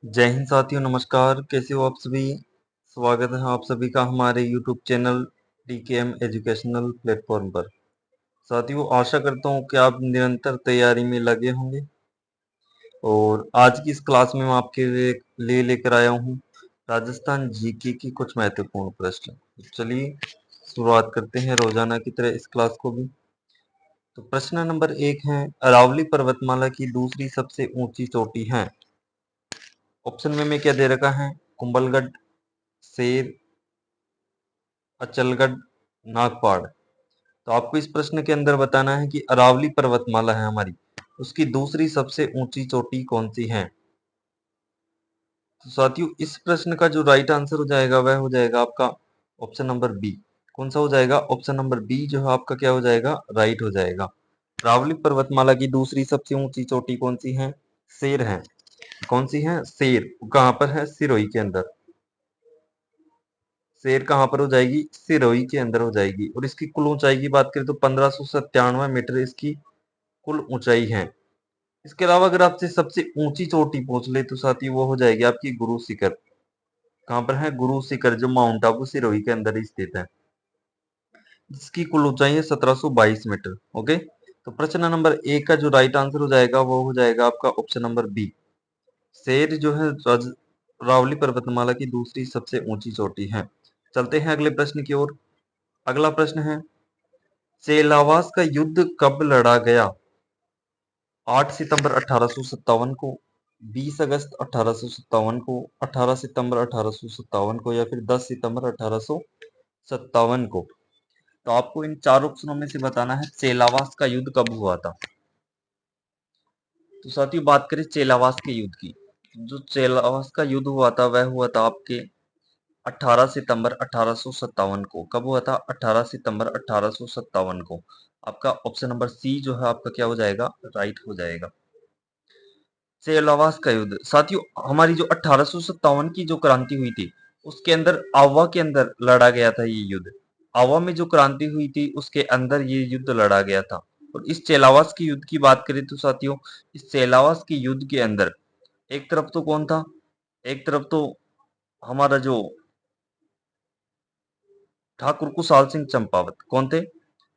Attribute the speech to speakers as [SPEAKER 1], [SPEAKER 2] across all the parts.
[SPEAKER 1] जय हिंद साथियों, नमस्कार। कैसे हो आप सभी? स्वागत है आप सभी का हमारे YouTube channel TKM educational platform पर। साथियों, आशा करता हूँ कि आप निरंतर तैयारी में लगे होंगे और आज की इस क्लास में मैं आपके लिए लेकर आया हूँ राजस्थान जीके की कुछ महत्वपूर्ण प्रश्न। चलिए शुरुआत करते हैं रोजाना की तरह इस क्लास को भी। तो प्रश्न नंबर 1 है, अरावली पर्वतमाला की दूसरी सबसे ऊंची चोटी है। ऑप्शन में क्या दे रखा है? कुंभलगढ़, सेर, अचलगढ़, नागपाड़। तो आपको इस प्रश्न के अंदर बताना है कि अरावली पर्वतमाला है हमारी, उसकी दूसरी सबसे ऊंची चोटी कौन सी है। तो साथियों, इस प्रश्न का जो राइट आंसर हो जाएगा वह हो जाएगा आपका ऑप्शन नंबर बी। कौन सा हो जाएगा? ऑप्शन नंबर बी जो है आपका क्या हो जाएगा? राइट हो जाएगा। अरावली पर्वतमाला की दूसरी सबसे ऊंची चोटी कौन सी है? शेर है। कौन सी है? शेर। कहाँ पर है? सिरोही के अंदर। शेर कहाँ पर हो जाएगी? सिरोही के अंदर हो जाएगी। और इसकी कुल ऊंचाई की बात करें तो 1597 मीटर इसकी कुल ऊंचाई है। इसके अलावा अगर आपसे सबसे ऊंची चोटी पूछ ले तो साथी वो हो जाएगी आपकी गुरु शिखर। कहाँ पर है? गुरु शिखर, जो माउंट आबू सिरोही के अंदर ही स्थित है, जिसकी कुल ऊंचाई है 1722 मीटर। ओके, तो प्रश्न नंबर 1 का जो राइट आंसर हो जाएगा वो हो जाएगा आपका ऑप्शन नंबर बी। शेर जो है रावली पर्वतमाला की दूसरी सबसे ऊंची चोटी है। चलते हैं अगले प्रश्न की ओर। अगला प्रश्न है, चेलावास का युद्ध कब लड़ा गया? 8 सितंबर 1857 को, 20 अगस्त 1857 को, 18 सितंबर 1857 को, या फिर 10 सितंबर 1857 को। तो आपको इन चार ऑप्शनों में से बताना है चेलावास का युद्ध कब हुआ था। तो साथियों, बात करें चेलावास के युद्ध की, जो चेलावास का युद्ध हुआ था वह हुआ था आपके 18 सितंबर 1857 को। कब हुआ था? 18 सितंबर 1857 को। आपका ऑप्शन नंबर सी जो है आपका क्या हो जाएगा? राइट हो जाएगा। सेलावास का युद्ध साथियों, हमारी जो 1857 की जो क्रांति हुई थी उसके अंदर आवा के अंदर लड़ा गया था ये युद्ध। आवा में जो क्रांति हुई थी उसके अंदर ये युद्ध लड़ा गया था। और इस चेलावास की युद्ध की बात करें तो साथियों, इस चेलावास की युद्ध के अंदर एक तरफ तो कौन था? एक तरफ तो हमारा जो ठाकुर कुशाल सिंह चंपावत। कौन थे?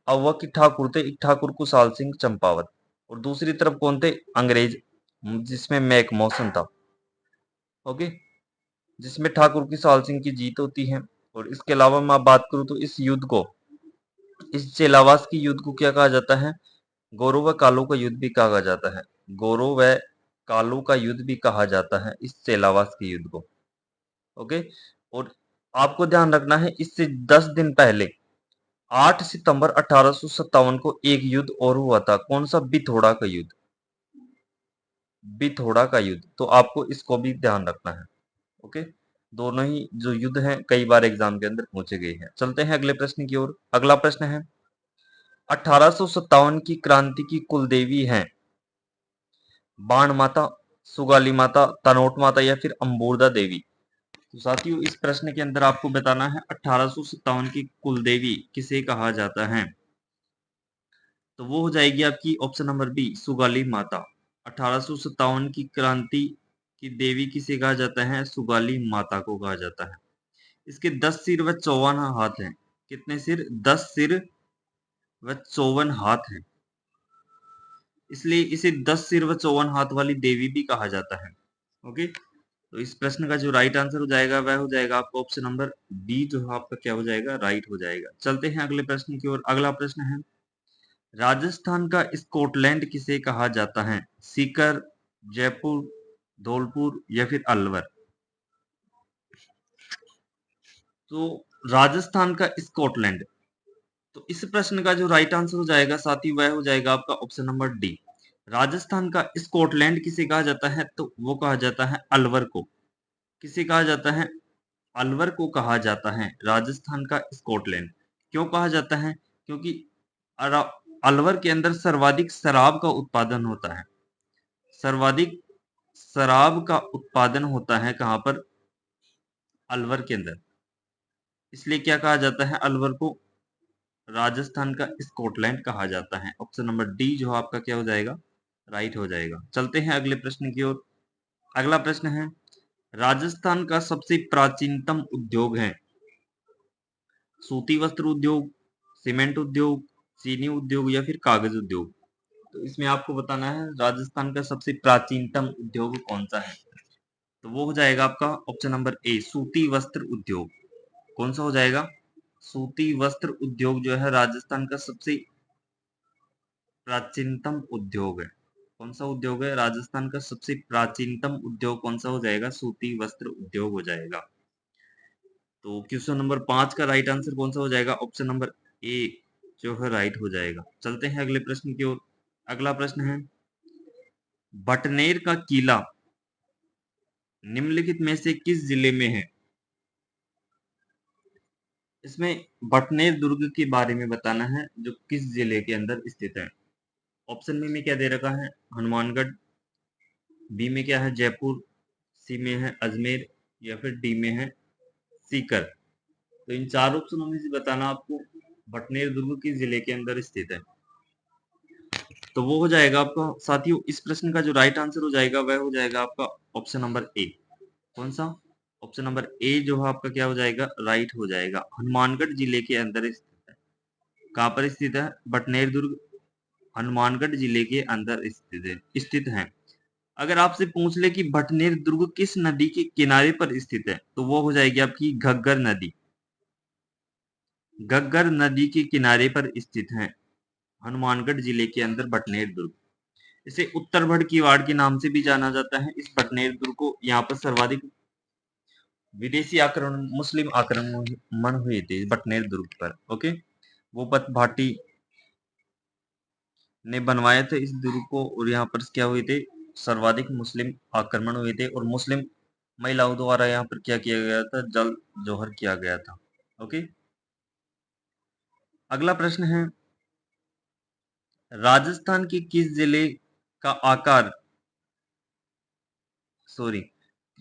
[SPEAKER 1] अव्वा की ठाकुर थे, एक ठाकुर कुशाल सिंह चंपावत। और दूसरी तरफ कौन थे? अंग्रेज, जिसमें मैक मौसन था। ओके, जिसमें ठाकुर कुशाल सिंह की जीत होती है। और इसके अलावा मैं बात करूं तो इस युद्ध को, इस चेलावास की युद्ध को क्या कहा जाता है? गौरव व कालू का युद्ध भी कहा जाता है। गौरव व कालू का युद्ध भी कहा जाता है इस चेलावास के युद्ध को। ओके, और आपको ध्यान रखना है इससे 10 दिन पहले 8 सितंबर 1857 को एक युद्ध और हुआ था। कौन सा? बिथोड़ा का युद्ध। बिथोड़ा का युद्ध, तो आपको इसको भी ध्यान रखना है। ओके, दोनों ही जो युद्ध हैं कई बार एग्जाम के अंदर पूछे गए हैं। चलते हैं अगले प्रश्न की ओर। अगला प्रश्न है, 1857 की क्रांति की कुल देवी हैं बाण माता, सुगाली माता, तनोट माता, या फिर अम्बोरदा देवी। तो साथियों, इस प्रश्न के अंदर आपको बताना है 1857 की कुल देवी किसे कहा जाता है। तो वो हो जाएगी आपकी ऑप्शन नंबर बी, सुगाली माता। 1857 की क्रांति की देवी किसे कहा जाता है? सुगाली माता को कहा जाता है। इसके 10 सिर व 54 हाथ हैं। कितने सिर? 10 सिर व 54 हाथ हैं, इसलिए इसे 10 सिर व 54 हाथ वाली देवी भी कहा जाता है। ओके, तो इस प्रश्न का जो राइट आंसर हो जाएगा वह हो जाएगा आपका ऑप्शन नंबर बी, जो आपका क्या हो जाएगा? राइट हो जाएगा। चलते हैं अगले प्रश्न की ओर। अगला प्रश्न है, राजस्थान का स्कॉटलैंड किसे कहा जाता है? सीकर, जयपुर, धौलपुर, या फिर अलवर। तो राजस्थान का स्कॉटलैंड, तो इस प्रश्न का जो राइट आंसर हो जाएगा साथी वह हो जाएगा आपका ऑप्शन नंबर डी। राजस्थान का स्कॉटलैंड किसे कहा जाता है? तो वो कहा जाता है अलवर को। किसे कहा जाता है? अलवर को कहा जाता है राजस्थान का स्कॉटलैंड। क्यों कहा जाता है? क्योंकि अलवर के अंदर सर्वाधिक शराब का उत्पादन होता है। सर्वाधिक शराब का उत्पादन होता है कहां पर? अलवर के अंदर। इसलिए क्या कहा जाता है अलवर को? राजस्थान का स्कॉटलैंड कहा जाता है। ऑप्शन नंबर डी जो आपका क्या हो जाएगा? राइट हो जाएगा। चलते हैं अगले प्रश्न की ओर। अगला प्रश्न है, राजस्थान का सबसे प्राचीनतम उद्योग है सूती वस्त्र उद्योग, सीमेंट उद्योग, चीनी उद्योग या फिर कागज उद्योग। तो इसमें आपको बताना है राजस्थान का सबसे प्राचीनतम उद्योग कौन सा है। तो वो हो जाएगा आपका ऑप्शन नंबर ए, सूती वस्त्र उद्योग। कौन सा हो जाएगा? सूती वस्त्र उद्योग जो है राजस्थान का सबसे प्राचीनतम उद्योग है। कौन सा उद्योग है? राजस्थान का सबसे प्राचीनतम उद्योग कौन सा हो जाएगा? सूती वस्त्र उद्योग हो जाएगा। तो क्वेश्चन नंबर 5 का राइट आंसर कौन सा हो जाएगा? ऑप्शन नंबर ए जो है राइट हो जाएगा। चलते हैं अगले प्रश्न की ओर। अगला प्रश्न है, बटनेर का किला निम्नलिखित में से किस जिले में है? इसमें बटनेर दुर्ग के बारे में बताना है जो किस जिले के अंदर स्थित है। ऑप्शन में क्या दे रखा है? हनुमानगढ़, बी में क्या है? जयपुर, सी में है अजमेर या फिर डी में है सीकर। तो इन चार ऑप्शनों में से बताना आपको बटनेर दुर्ग किस जिले के अंदर स्थित है। तो वो हो जाएगा आपका साथियों, इस प्रश्न का जो राइट आंसर हो जाएगा वह हो जाएगा आपका ऑप्शन नंबर ए। कौन सा? ऑप्शन नंबर ए जो है आपका क्या हो जाएगा? राइट हो जाएगा। हनुमानगढ़ जिले के अंदर स्थित है। कहाँ पर स्थित है? बटनेर दुर्ग हनुमानगढ़ जिले के अंदर स्थित है। अगर आपसे पूछ ले कि बटनेर दुर्ग किस नदी के किनारे पर स्थित है, तो वो हो जाएगी आपकी घग्गर नदी। घग्गर नदी के किनारे पर स्थित है हनुमानगढ़ जिले के अंदर बटनेर दुर्ग। इसे उत्तरबड़ किवाड़ के नाम से भी जाना जाता है। इस बटनेर दुर्ग को यहाँ पर सर्वाधिक विदेशी आक्रमण, मुस्लिम आक्रमण हुए थे बटनेर दुर्ग पर। ओके, वो भाटी ने बनवाए थे इस दुर्ग को और यहाँ पर क्या हुए थे? सर्वाधिक मुस्लिम आक्रमण हुए थे और मुस्लिम महिलाओं द्वारा यहाँ पर क्या किया गया था? जल जोहर किया गया था। ओके, अगला प्रश्न है, राजस्थान के किस जिले का आकार सॉरी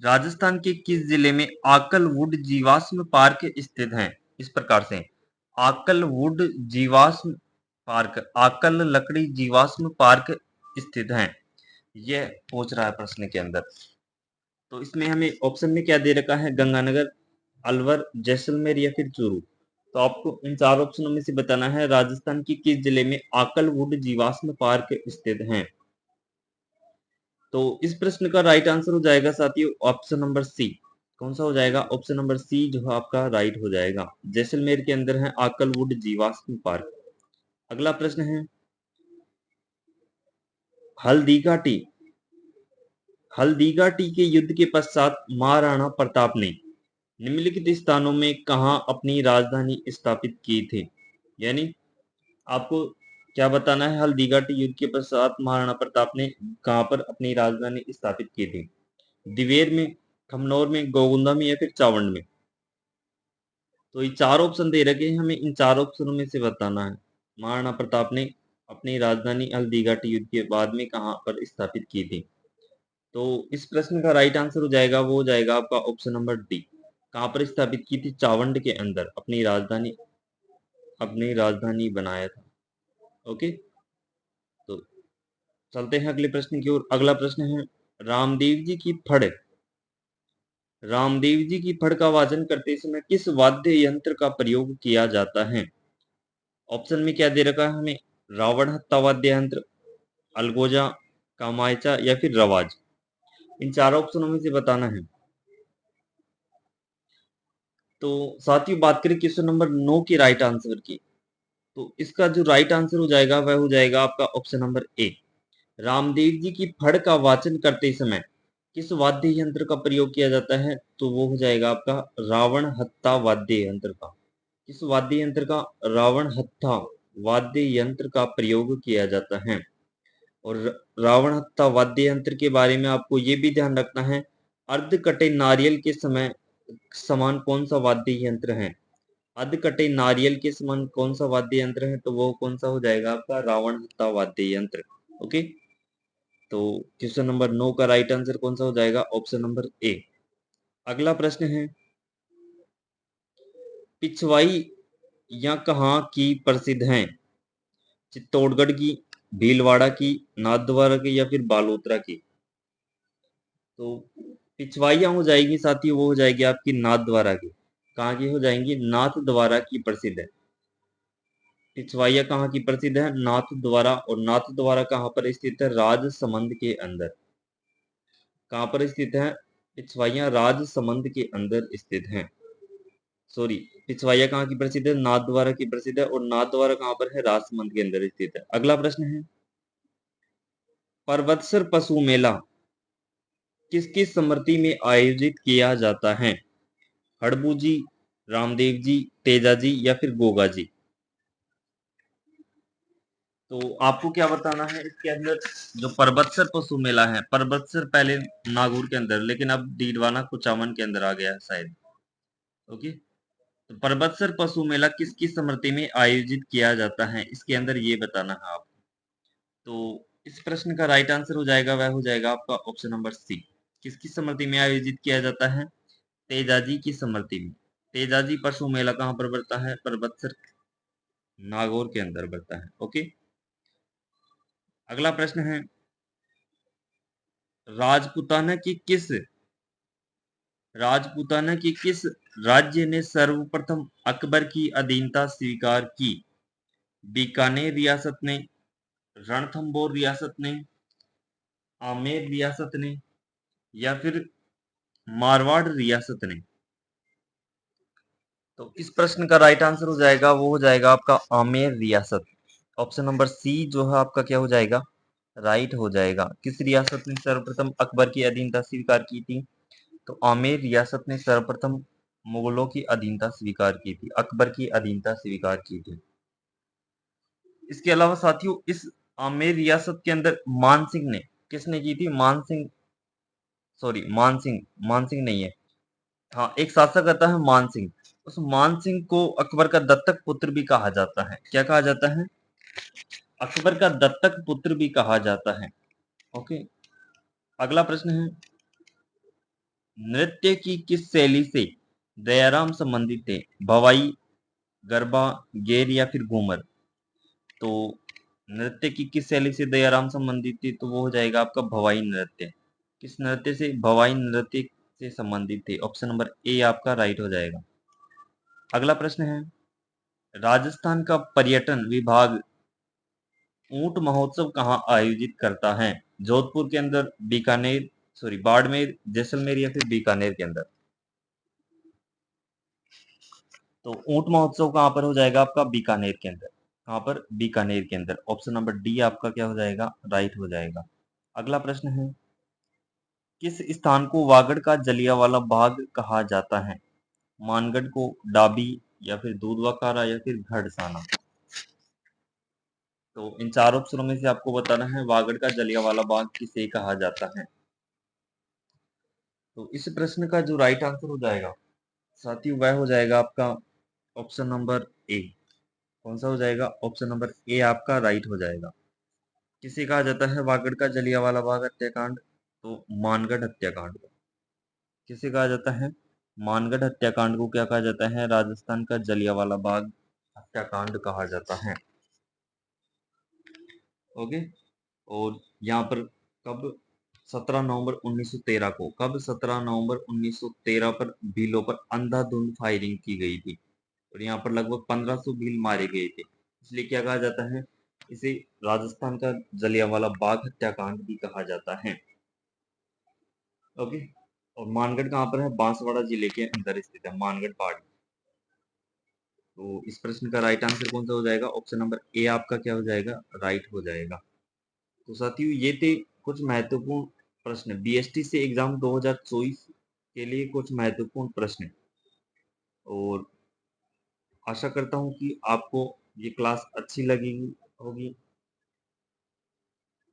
[SPEAKER 1] राजस्थान के किस जिले में आकलवुड जीवाश्म पार्क स्थित है? इस प्रकार से आकलवुड जीवाश्म पार्क, आकल लकड़ी जीवाश्म पार्क स्थित है, यह पूछ रहा है प्रश्न के अंदर। तो इसमें हमें ऑप्शन में क्या दे रखा है? गंगानगर, अलवर, जैसलमेर या फिर चूरू। तो आपको इन चार ऑप्शनों में से बताना है राजस्थान की किस जिले में आकलवुड जीवाश्म पार्क स्थित है। तो इस प्रश्न का राइट आंसर हो जाएगा साथियों ऑप्शन नंबर सी। कौन सा हो जाएगा? ऑप्शन नंबर सी जो है आपका राइट हो जाएगा। जैसलमेर के अंदर है आकलवुड जीवाश्म पार्क। अगला प्रश्न है, हल्दी घाटी हल्दीघाटी के युद्ध के पश्चात महाराणा प्रताप ने निम्नलिखित स्थानों में कहां अपनी राजधानी स्थापित की थी? यानी आपको क्या बताना है? हल्दीघाटी युद्ध के पश्चात महाराणा प्रताप ने कहां पर अपनी राजधानी स्थापित की थी? दिवेर में, खमनौर में, गोगुंदा में या फिर चावंड में। तो ये चार ऑप्शन दे रखे हैं, हमें इन चार ऑप्शनों में से बताना है महाराणा प्रताप ने अपनी राजधानी हल्दीघाटी युद्ध के बाद में कहां पर स्थापित की थी। तो इस प्रश्न का राइट आंसर हो जाएगा, वो हो जाएगा आपका ऑप्शन नंबर डी। कहां पर स्थापित की थी? चावंड के अंदर अपनी राजधानी बनाया था। ओके, तो चलते हैं अगले प्रश्न की ओर। अगला प्रश्न है, रामदेव जी की फड़ रामदेव जी की फड़ का वादन करते समय किस वाद्य यंत्र का प्रयोग किया जाता है? ऑप्शन में क्या दे रखा है हमें? रावण हत्था वाद्य यंत्र, अलगोजा, कामायचा या फिर रवाज। इन चार ऑप्शनों में से बताना है। तो साथियों बात करें क्वेश्चन नंबर 9 के राइट आंसर की, तो इसका जो राइट आंसर हो जाएगा वह हो जाएगा आपका option number A. Ramdev ji की फड़ का वाचन करते समय किस वाद्य यंत्र का प्रयोग किया जाता है? तो वो हो जाएगा आपका रावण हत्था वाद्य यंत्र का। किस वाद्य यंत्र का? रावण हत्था वाद्य यंत्र का प्रयोग किया जाता है। और रावण हत्था वाद्य यंत्र के बारे में आपको ये भी ध्यान रखना है, अर्ध कटे नारियल के समय समान कौन सा वाद्य यंत्र है? अर्ध कटे नारियल के समान कौन सा वाद्य यंत्र है? तो वो कौन सा हो जाएगा आपका? रावण हत्था वाद्य यंत्र। ओके, तो क्वेश्चन नंबर 9 का राइट आंसर कौन सा हो जाएगा? Option number A. अगला प्रश्न है, पिछवाई या कहाँ की प्रसिद्ध हैं? चित्तौड़गढ़ की, भीलवाड़ा की, नाथद्वारा की या फिर बालोतरा की। तो पिछवाइयाँ हो जाएगी साथियों, वो हो जाएगी आपकी नाथ द्वारा की। कहाँ की हो जाएंगी? नाथ द्वारा की प्रसिद्ध है। पिछवाइया कहाँ की प्रसिद्ध है? नाथ द्वारा। और नाथ द्वारा कहाँ पर स्थित है? राजसमंद के अंदर। कहाँ पर स्थित है? पिछवाइया राजसमंद के अंदर स्थित है। सॉरी, पिछवाइया कहाँ की प्रसिद्ध है? नाथ द्वारा की प्रसिद्ध है। और नाथ द्वारा कहाँ पर है? राजसमंद के अंदर स्थित है। अगला प्रश्न है, परवत्सर पशु मेला किसकी स्मृति में आयोजित किया जाता है? हड़बू जी, रामदेव जी, तेजा जी या फिर गोगा जी? तो आपको क्या बताना है इसके अंदर? जो परबतसर पशु मेला है, परबतसर पहले नागौर के अंदर, लेकिन अब डीडवाना कुचामन के अंदर आ गया है शायद। ओके, तो परबतसर पशु मेला किसकी स्मृति में आयोजित किया जाता है, इसके अंदर ये बताना है आप। तो इस प्रश्न का राइट आंसर हो जाएगा, वह हो जाएगा आपका ऑप्शन नंबर सी। किसकी स्मृति में आयोजित किया जाता है? तेजाजी की स्मृति में। तेजाजी पशु मेला कहाँ पर पड़ता है? परबतसर नागौर के अंदर पड़ता है। ओके, अगला प्रश्न है, राजपूताना की किस राजपूताना की किस राज्य ने सर्वप्रथम अकबर की अधीनता स्वीकार की? बीकानेर रियासत ने, रणथंबोर रियासत ने, आमेर रियासत ने या फिर मारवाड़ रियासत ने? तो इस प्रश्न का राइट आंसर हो जाएगा, वो हो जाएगा आपका आमेर रियासत। ऑप्शन नंबर सी जो है आपका क्या हो जाएगा? राइट हो जाएगा। किस रियासत ने सर्वप्रथम अकबर की अधीनता स्वीकार की थी? तो आमेर रियासत ने सर्वप्रथम मुगलों की अधीनता स्वीकार की थी, अकबर की अधीनता स्वीकार की थी। इसके अलावा साथियों, इस आमेर रियासत के अंदर मानसिंह ने, किसने की थी? मानसिंह, सॉरी मानसिंह, मानसिंह नहीं है, हाँ एक शासक आता है मानसिंह। उस मानसिंह को अकबर का दत्तक पुत्र भी कहा जाता है। क्या कहा जाता है? अकबर का दत्तक पुत्र भी कहा जाता है। ओके, अगला प्रश्न है, नृत्य की किस शैली से दयाराम संबंधित थे? भवाई, गरबा, गेर या फिर घूमर? तो नृत्य की किस शैली से दयाराम संबंधित थी? तो वो हो जाएगा आपका भवाई नृत्य। किस नृत्य से? भवाई नृत्य से संबंधित थे। ऑप्शन नंबर ए आपका राइट हो जाएगा। अगला प्रश्न है, राजस्थान का पर्यटन विभाग ऊंट महोत्सव कहाँ आयोजित करता है? जोधपुर के अंदर, बीकानेर, सॉरी बाड़मेर, जैसलमेर या फिर बीकानेर के अंदर? तो ऊंट महोत्सव कहाँ पर हो जाएगा आपका? बीकानेर के अंदर। कहाँ पर? बीकानेर के अंदर। ऑप्शन नंबर डी आपका क्या हो जाएगा? राइट हो जाएगा। अगला प्रश्न है, किस स्थान को वागड़ का जलियांवाला बाग कहा जाता है? मानगढ़ को, डाबी या फिर दूधवा या फिर घड़साना? तो इन चार ऑप्शनों में से आपको बताना है वागड़ का जलियांवाला बाग किसे कहा जाता है। तो इस प्रश्न का जो राइट आंसर हो जाएगा साथियों, वह हो जाएगा आपका ऑप्शन नंबर ए। कौन सा हो जाएगा? ऑप्शन नंबर ए आपका राइट हो जाएगा। किसे कहा जाता है वागड़ का जलियांवाला बाग हत्याकांड? तो मानगढ़ हत्याकांड को। किसे कहा जाता है? मानगढ़ हत्याकांड को क्या कहा जाता है? राजस्थान का जलियांवाला बाग हत्याकांड कहा जाता है। ओके, और यहाँ पर कब? 17 नवंबर 1913 को, कब? 17 नवंबर 1913 पर भीलों पर अंधाधुंध फायरिंग की गई थी और यहाँ पर लगभग 1500 भील मारे गए थे। इसलिए क्या कहा जाता है? इसे राजस्थान का जलियांवाला बाग हत्याकांड भी कहा जाता है। ओके, और मानगढ़ कहाँ पर है? बांसवाड़ा जिले के अंदर स्थित है मानगढ़ पहाड़ी। तो इस प्रश्न का राइट आंसर कौन सा हो जाएगा? ऑप्शन नंबर ए आपका क्या हो जाएगा? राइट हो जाएगा। तो साथियों, ये थे कुछ महत्वपूर्ण प्रश्न बीएसटी से एग्जाम 2024 के लिए, कुछ महत्वपूर्ण प्रश्न। और आशा करता हूँ कि आपको ये क्लास अच्छी लगेगी होगी।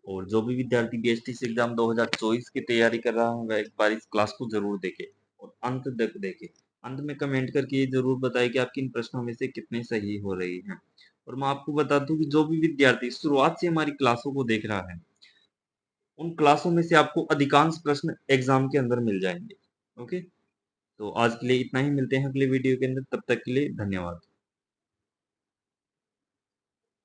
[SPEAKER 1] और जो भी विद्यार्थी बीएसटी से एग्जाम 2024 की तैयारी कर रहा है, वह एक बार इस क्लास को जरूर देखे और अंत तक देखे। अंत में कमेंट करके ये जरूर बताएं कि आपकी इन प्रश्नों में से कितने सही हो रही हैं। और मैं आपको बता दूं कि जो भी विद्यार्थी शुरुआत से हमारी क्लासों को देख रहा है, उन क्लासों में से आपको अधिकांश प्रश्न एग्जाम के अंदर मिल जाएंगे। ओके, तो आज के लिए इतना ही, मिलते हैं अगले वीडियो के अंदर, तब तक के लिए धन्यवाद।